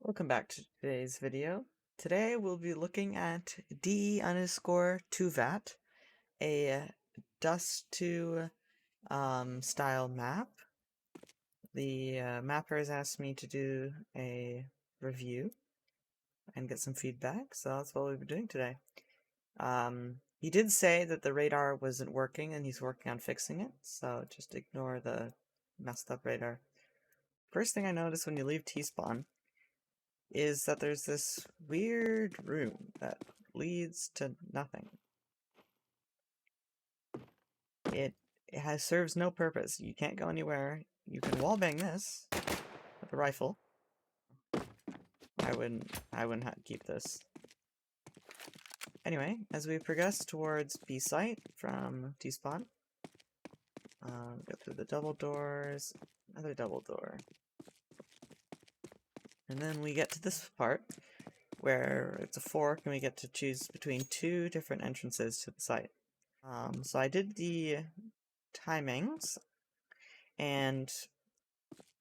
Welcome back to today's video. Today we'll be looking at D_2vat, a Dust2 style map. The mapper has asked me to do a review and get some feedback, so that's what we'll be doing today. He did say that the radar wasn't working and he's working on fixing it, so just ignore the messed up radar. First thing I noticed when you leave T-spawn is that there's this weird room that leads to nothing. It serves no purpose. You can't go anywhere. You can wallbang this with a rifle. I wouldn't keep this. Anyway, as we progress towards B site from T-spawn, go through the double doors, another double door. And then we get to this part where it's a fork and we get to choose between two different entrances to the site. So I did the timings, and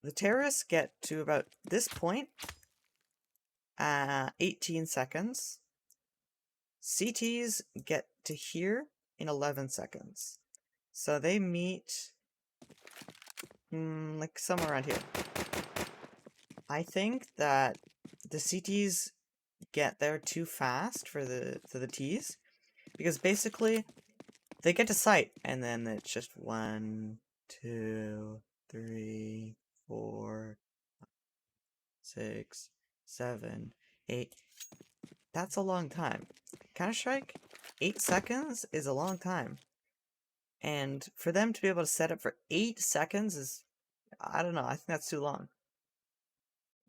the terrorists get to about this point 18 seconds. CTs get to here in 11 seconds. So they meet like somewhere around here. I think that the CTs get there too fast for the Ts, because basically they get to site and then it's just 1, 2, 3, 4, 6, 7, 8. That's a long time. Counter-Strike, 8 seconds is a long time. And for them to be able to set up for 8 seconds is, I don't know, I think that's too long.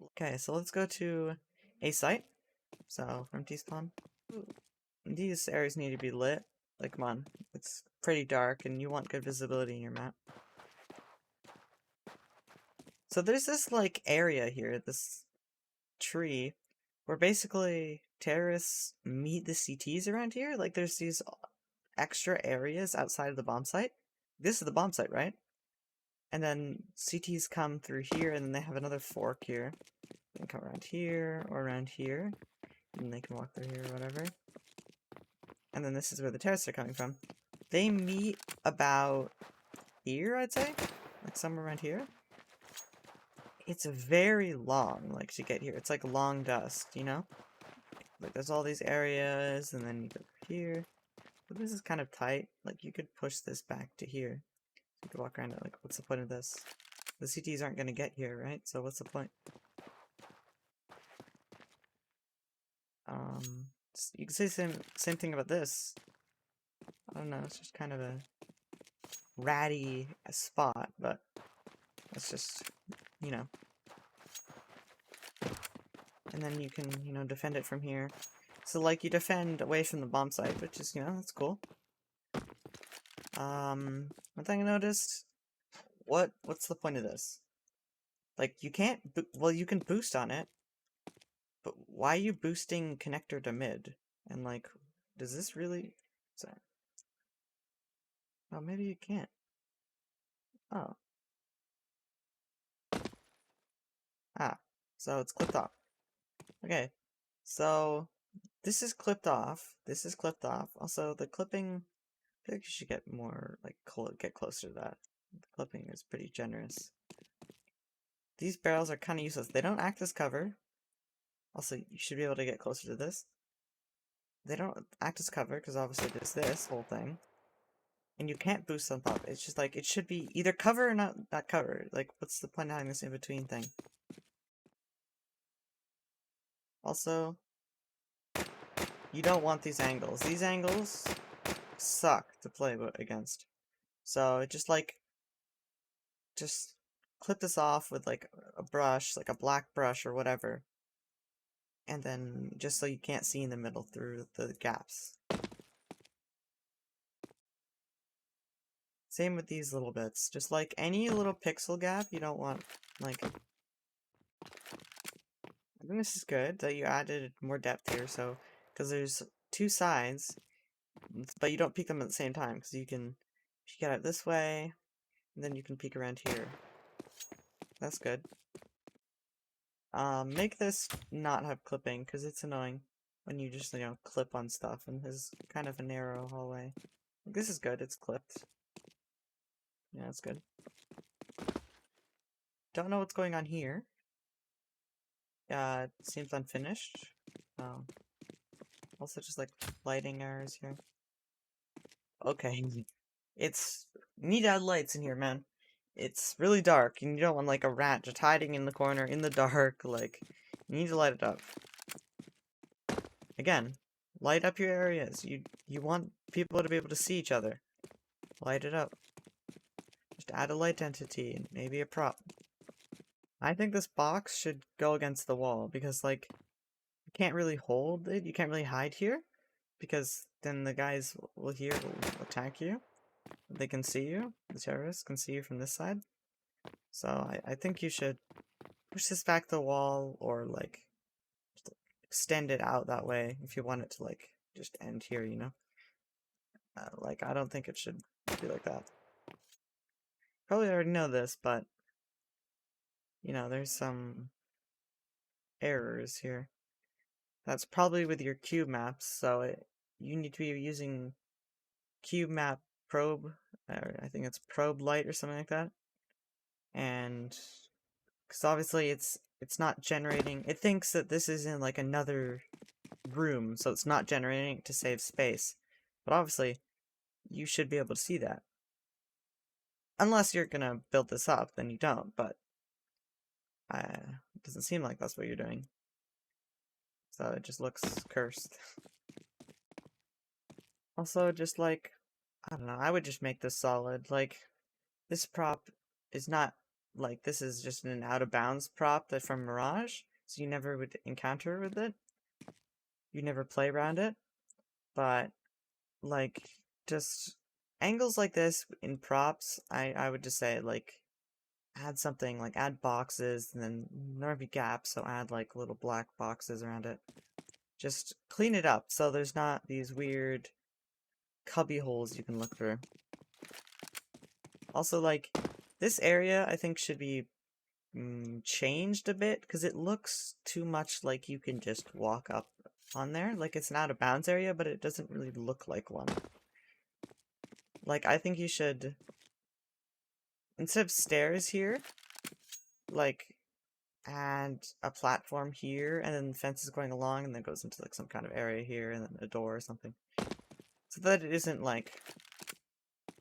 Okay, so let's go to a site. So, from T-spawn. These areas need to be lit. Like, come on. It's pretty dark and you want good visibility in your map. So there's this, like, area here, this tree, where basically terrorists meet the CTs around here. Like, there's these extra areas outside of the bomb site. This is the bomb site, right? And then CTs come through here, and then they have another fork here. They can come around here, or around here, and they can walk through here, or whatever. And then this is where the terrorists are coming from. They meet about here, I'd say? Like, somewhere around here. It's very long, like, to get here. It's like long dust, you know? Like, there's all these areas, and then you go here. But this is kind of tight. Like, you could push this back to here. You could walk around it. Like, what's the point of this? The CTs aren't going to get here, right? So what's the point? You can say same thing about this. I don't know, it's just kind of a ratty spot, but it's just, you know. And then you can, you know, defend it from here. So, like, you defend away from the bomb site, which is, you know, that's cool. One thing I noticed, what's the point of this? Like, you can't, well, you can boost on it, but why are you boosting connector to mid? And, like, does this really, sorry. Oh, maybe you can't. Oh. Ah, so it's clipped off. Okay, so this is clipped off. This is clipped off. Also, the clipping, I feel like you should get more, like, get closer to that. The clipping is pretty generous. These barrels are kind of useless. They don't act as cover. Also, you should be able to get closer to this. They don't act as cover, because obviously there's this whole thing. And you can't boost on top. It's just like, it should be either cover or not cover. Like, what's the point of having this in-between thing? Also, you don't want these angles. These angles suck to play against. So, just clip this off with, like, a brush, like a black brush or whatever. And then, just so you can't see in the middle through the gaps. Same with these little bits. Just like any little pixel gap, you don't want, like... I think this is good that you added more depth here, so... Because there's two sides, but you don't peek them at the same time, because you can... If you get out this way, and then you can peek around here. That's good. Make this not have clipping, because it's annoying when you just, clip on stuff, and this is kind of a narrow hallway. This is good, it's clipped. Yeah, that's good. Don't know what's going on here. It seems unfinished. Also just like lighting errors here. Okay. It's need to add lights in here, man. It's really dark, and you don't want like a rat just hiding in the corner in the dark. Like, you need to light it up. Again, light up your areas. You want people to be able to see each other. Light it up. Just add a light entity and maybe a prop. I think this box should go against the wall because like you can't really hold it. You can't really hide here because then the guys will attack you. They can see you. The terrorists can see you from this side. So I think you should push this back to the wall or like just extend it out that way if you want it to like just end here, you know? Like I don't think it should be like that. Probably already know this, but there's some errors here. That's probably with your cube maps, so you need to be using cube map probe, or I think it's probe light or something like that. And because obviously it's not generating, it thinks that this is in like another room, so it's not generating to save space. But obviously, you should be able to see that. Unless you're gonna build this up, then you don't, but it doesn't seem like that's what you're doing. So it just looks cursed. Also, just like, I don't know, I would just make this solid. Like, this prop is not, like, this is just an out-of-bounds prop that from Mirage, so you never would encounter with it. You never play around it. But, like, just angles like this in props, I would just say, like, add something, like, add boxes, and then there might be gaps, so add, like, little black boxes around it. Just clean it up so there's not these weird cubby holes you can look through. Also, like, this area I think should be changed a bit because it looks too much like you can just walk up on there. Like, it's an out of bounds area, but it doesn't really look like one. Like, I think you should, instead of stairs here, like, add a platform here, and then fences going along, and then goes into, like, some kind of area here, and then a door or something. So that it isn't, like,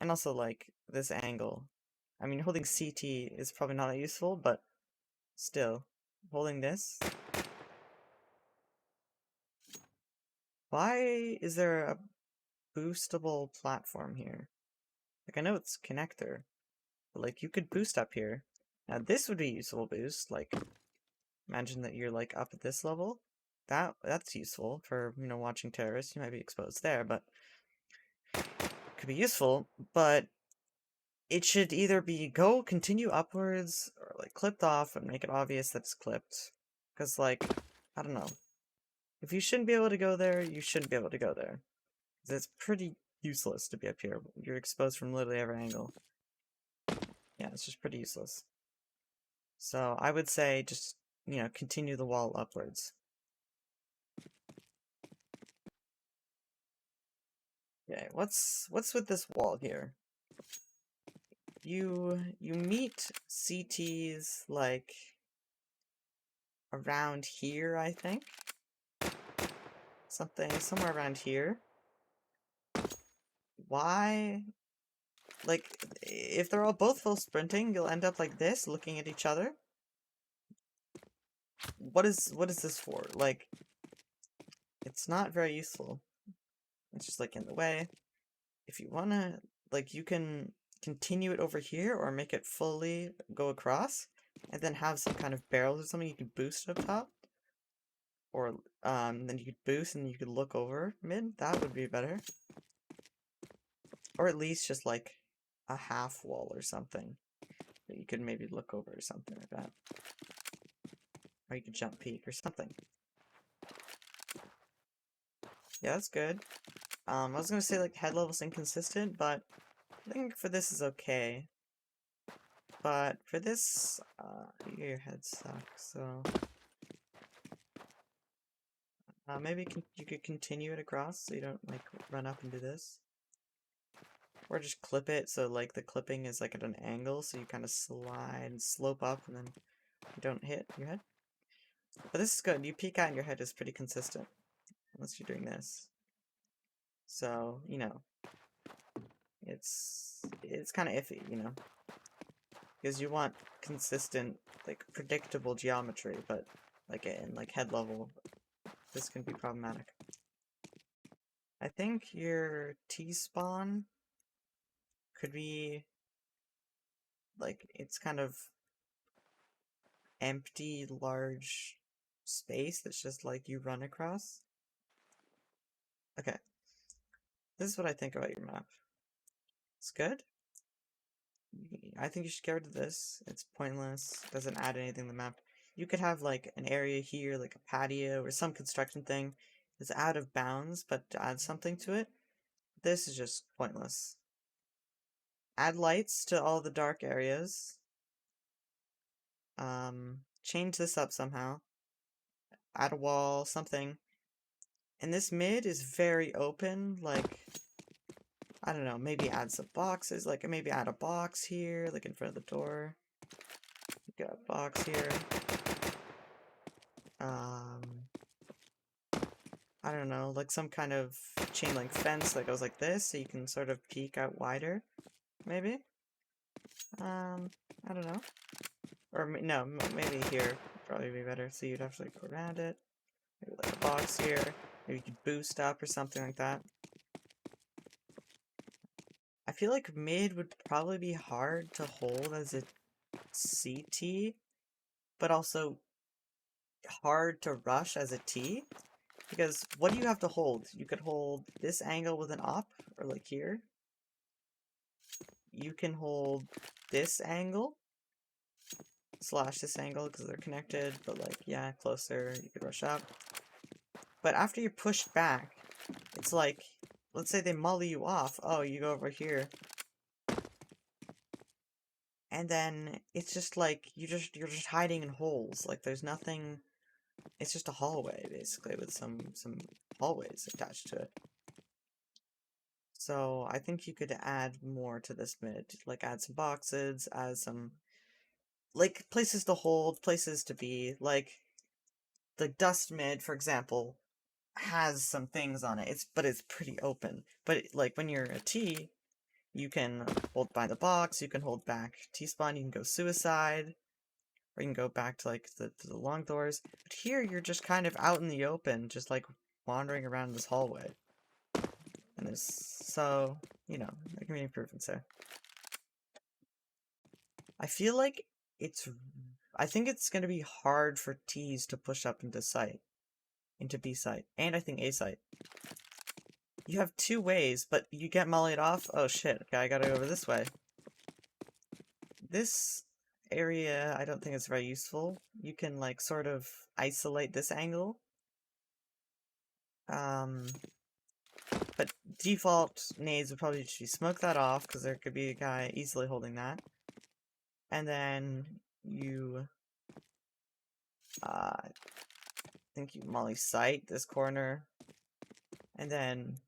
and also, like, this angle. I mean, holding CT is probably not that useful, but still, holding this. Why is there a boostable platform here? Like, I know it's connector, but, like, you could boost up here. Now, this would be a useful boost, like, imagine that you're, like, up at this level. That's useful for, watching terrorists. You might be exposed there, but could be useful, but it should either be continue upwards, or, like, clipped off and make it obvious that it's clipped. Because, like, I don't know. If you shouldn't be able to go there, you shouldn't be able to go there. Because it's pretty useless to be up here. You're exposed from literally every angle. Yeah, it's just pretty useless. So I would say just, continue the wall upwards. Okay, what's with this wall here? You meet CTs like around here, I think. Somewhere around here. Why? Like, if they're all both full sprinting, you'll end up like this, looking at each other. What is this for? Like, it's not very useful. It's just like in the way. If you wanna, like, you can continue it over here or make it fully go across, and then have some kind of barrels or something you could boost up top. Or, then you could boost and you could look over mid. That would be better. Or at least just like a half wall or something that you could maybe look over or something like that. Or you could jump peek or something. Yeah, that's good. I was gonna say like head level's inconsistent, but I think for this is okay. But for this, your head sucks, so Maybe you could continue it across so you don't like run up and do this. Or just clip it so like the clipping is like at an angle so you kind of slide and slope up and then you don't hit your head. But this is good. You peek out and your head is pretty consistent. Unless you're doing this. So, you know. It's kind of iffy, you know. Because you want consistent, like predictable geometry, but like in like head level, this can be problematic. I think your T-spawn could be like it's kind of empty, large space that's just like you run across. Okay. This is what I think about your map. It's good. I think you should get rid of this. It's pointless. Doesn't add anything to the map. You could have like an area here, like a patio or some construction thing that's out of bounds, but to add something to it. This is just pointless. Add lights to all the dark areas. Change this up somehow. Add a wall, something. And this mid is very open, like, I don't know, maybe add some boxes, like maybe add a box here, like in front of the door. Got a box here. I don't know, like some kind of chain link fence that goes like this, so you can sort of peek out wider, maybe? I don't know. Or, no, maybe here would probably be better, so you'd have to like go around it. Maybe like a box here. Maybe you could boost up or something like that. I feel like mid would probably be hard to hold as a CT, but also hard to rush as a T. Because what do you have to hold? You could hold this angle with an op, or like here. You can hold this angle, slash this angle, because they're connected, but like, yeah, closer, you could rush up. But after you're pushed back, it's like, let's say they molly you off, oh, you go over here. And then it's just like, you're just hiding in holes, like there's nothing, it's just a hallway, basically, with some hallways attached to it. So I think you could add more to this mid, like add some boxes, add some, like, places to hold, places to be, like, the dust mid, for example, has some things on it, but it's pretty open. But, like, when you're a T, you can hold by the box, you can hold back T-spawn, you can go suicide, or you can go back to, like, the long doors. But here, you're just kind of out in the open, just, like, wandering around this hallway. And there's, so, you know, there can be improvements there. I feel like I think it's going to be hard for Ts to push up into site, into B site, and I think A site. You have two ways, but you get mollied off. Oh shit, okay, I gotta go over this way. This area, I don't think it's very useful. You can, like, sort of isolate this angle. But default nades would probably just be smoke that off, because there could be a guy easily holding that. And then you, I think you molly sight this corner. And then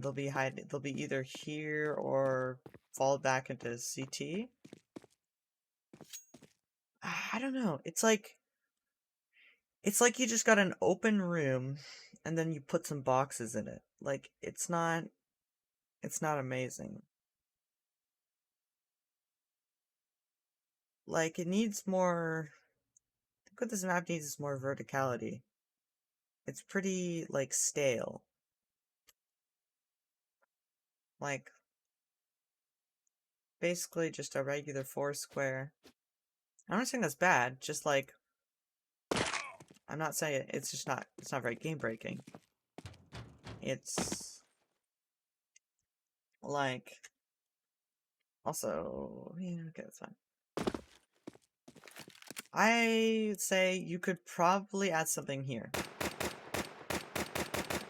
they'll be either here or fall back into CT. I don't know. It's like you just got an open room and then you put some boxes in it. Like, it's not amazing. Like, it needs more, I think what this map needs is more verticality. It's pretty, like, stale. Like, basically just a regular 4-square. I'm not saying that's bad, just like, I'm not saying it's just not, it's not very game breaking. It's like, also, yeah, okay, that's fine. I say you could probably add something here.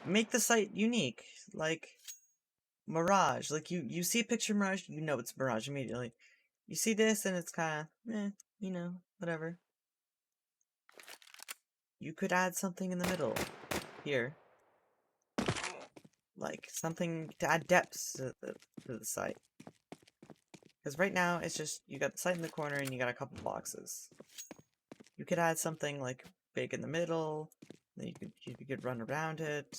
Make the site unique, like Mirage. Like, you see a picture of Mirage, you know it's Mirage immediately. You see this and it's kind of, you know, whatever. you could add something in the middle here. Like, something to add depth to the site. Because right now, it's just, you got the site in the corner and you got a couple boxes. You could add something, like, big in the middle, then you could run around it.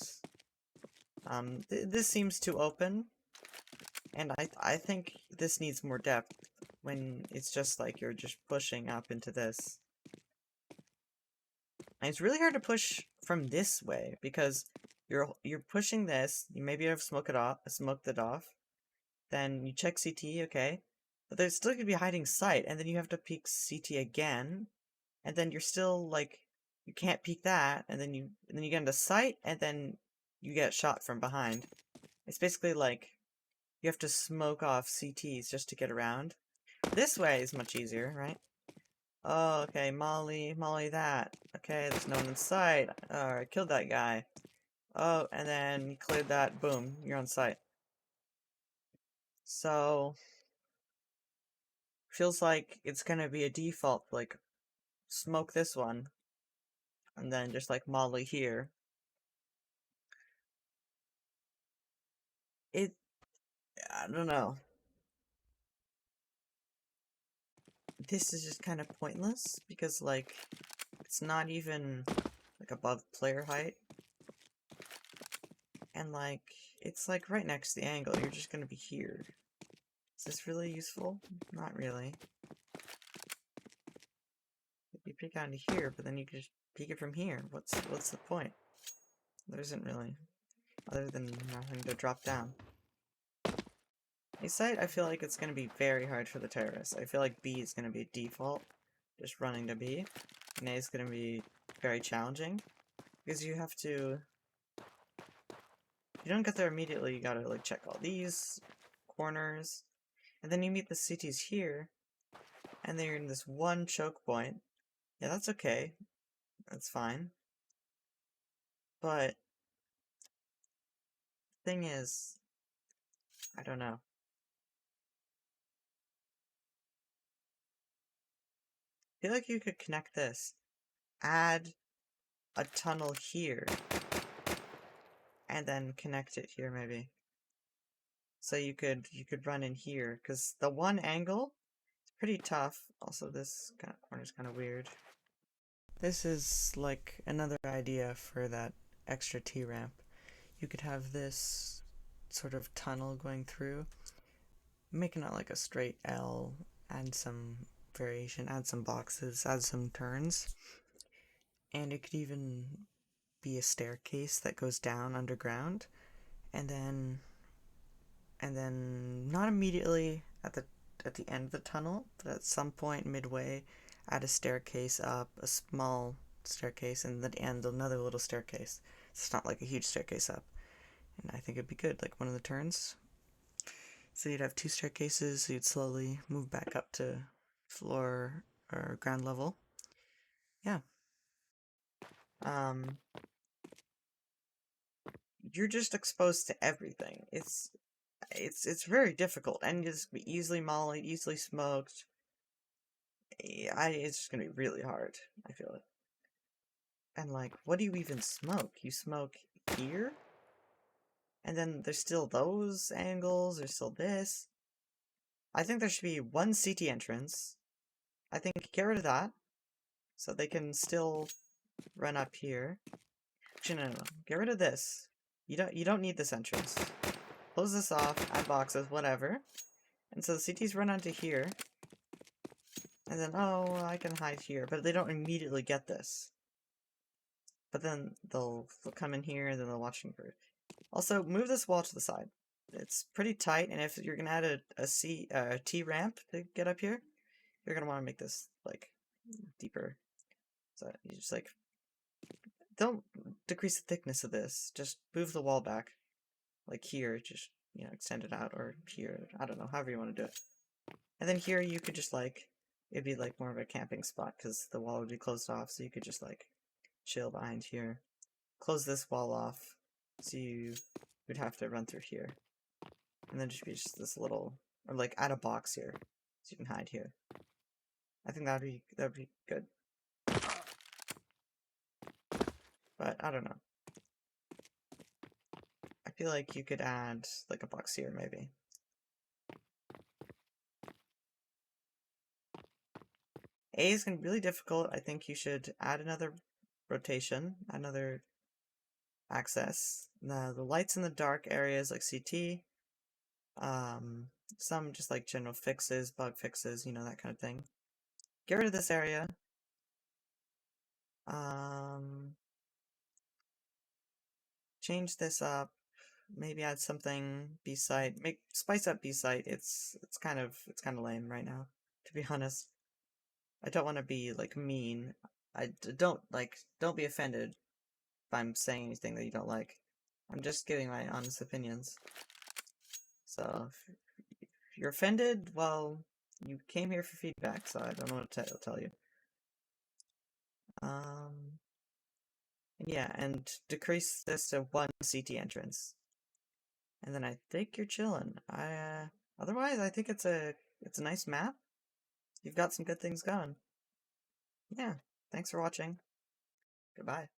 This seems too open, and I think this needs more depth when it's just like you're just pushing up into this. And it's really hard to push from this way, because you're pushing this, you maybe have smoked it off, then you check CT, okay, but there's still gonna be hiding sight, and then you have to peek CT again, and then you're still like, you can't peek that, and then you get into sight, and then you get shot from behind. It's basically like you have to smoke off CTs just to get around. This way is much easier, right? Oh, okay, Molly that. Okay, there's no one in sight. Alright, killed that guy. Oh, and then you cleared that. Boom, you're on sight. So, feels like it's gonna be a default, like, smoke this one, and then just like Molly here. I don't know. This is just kind of pointless, because, like, it's not even, like, above player height. And, like, it's, like, right next to the angle. You're just gonna be here. Is this really useful? Not really. You peek onto here, but then you can just peek it from here. What's the point? There isn't really. Other than having to drop down. A site, I feel like it's gonna be very hard for the terrorists. I feel like B is gonna be default. Just running to B. And A is gonna be very challenging. Because you have to... If you don't get there immediately, you gotta, like, check all these corners. And then you meet the CTs here. And they're in this one choke point. Yeah, that's okay. That's fine. But... thing is... I don't know. I feel like you could connect this. Add a tunnel here. And then connect it here, maybe. So you could run in here, because the one angle is pretty tough. Also, this kind of corner is kind of weird. This is like another idea for that extra T-ramp. You could have this sort of tunnel going through, making it like a straight L, add some variation, add some boxes, add some turns, and it could even be a staircase that goes down underground, and then not immediately at the end of the tunnel, but at some point midway, add a staircase up, a small staircase, and at the end another little staircase. It's not like a huge staircase up, and I think it'd be good, like one of the turns. So you'd have two staircases, so you'd slowly move back up to floor or ground level. Yeah. You're just exposed to everything. It's very difficult, and just be easily mollied, easily smoked. It's just gonna be really hard, I feel it. And like, what do you even smoke? You smoke here? And then there's still those angles, there's still this. I think there should be one CT entrance. I think get rid of that, so they can still run up here. Actually, no. Get rid of this. You don't need this entrance. Close this off, add boxes, whatever. And so the CTs run onto here. And then, oh, I can hide here, but they don't immediately get this. But then they'll come in here, and then they'll watch me for it. Also, move this wall to the side. It's pretty tight, and if you're gonna add a T ramp to get up here, you're gonna want to make this, like, deeper. So you just, like, don't decrease the thickness of this. Just move the wall back. Like here, just, extend it out, or here, I don't know, however you want to do it. And then here you could just, like, it'd be, like, more of a camping spot, because the wall would be closed off, so you could just, like, chill behind here. Close this wall off, so you would have to run through here. And then just be this little, or, like, add a box here, so you can hide here. I think that'd be good. but I don't know. I feel like you could add like a box here, maybe. A is going to be really difficult. I think you should add another rotation, another access. The lights in the dark areas like CT. Some just like general fixes, bug fixes, you know, that kind of thing. Get rid of this area. Change this up. Maybe add something B-site. Spice up B-site. It's kind of lame right now, to be honest. I don't want to be like mean. Don't be offended if I'm saying anything that you don't like. I'm just giving my honest opinions. So if you're offended, well, you came here for feedback, so I don't know what to tell you. Yeah, and decrease this to 1 CT entrance. And then I think you're chilling. Otherwise I think it's a nice map. You've got some good things going. Yeah, thanks for watching. Goodbye.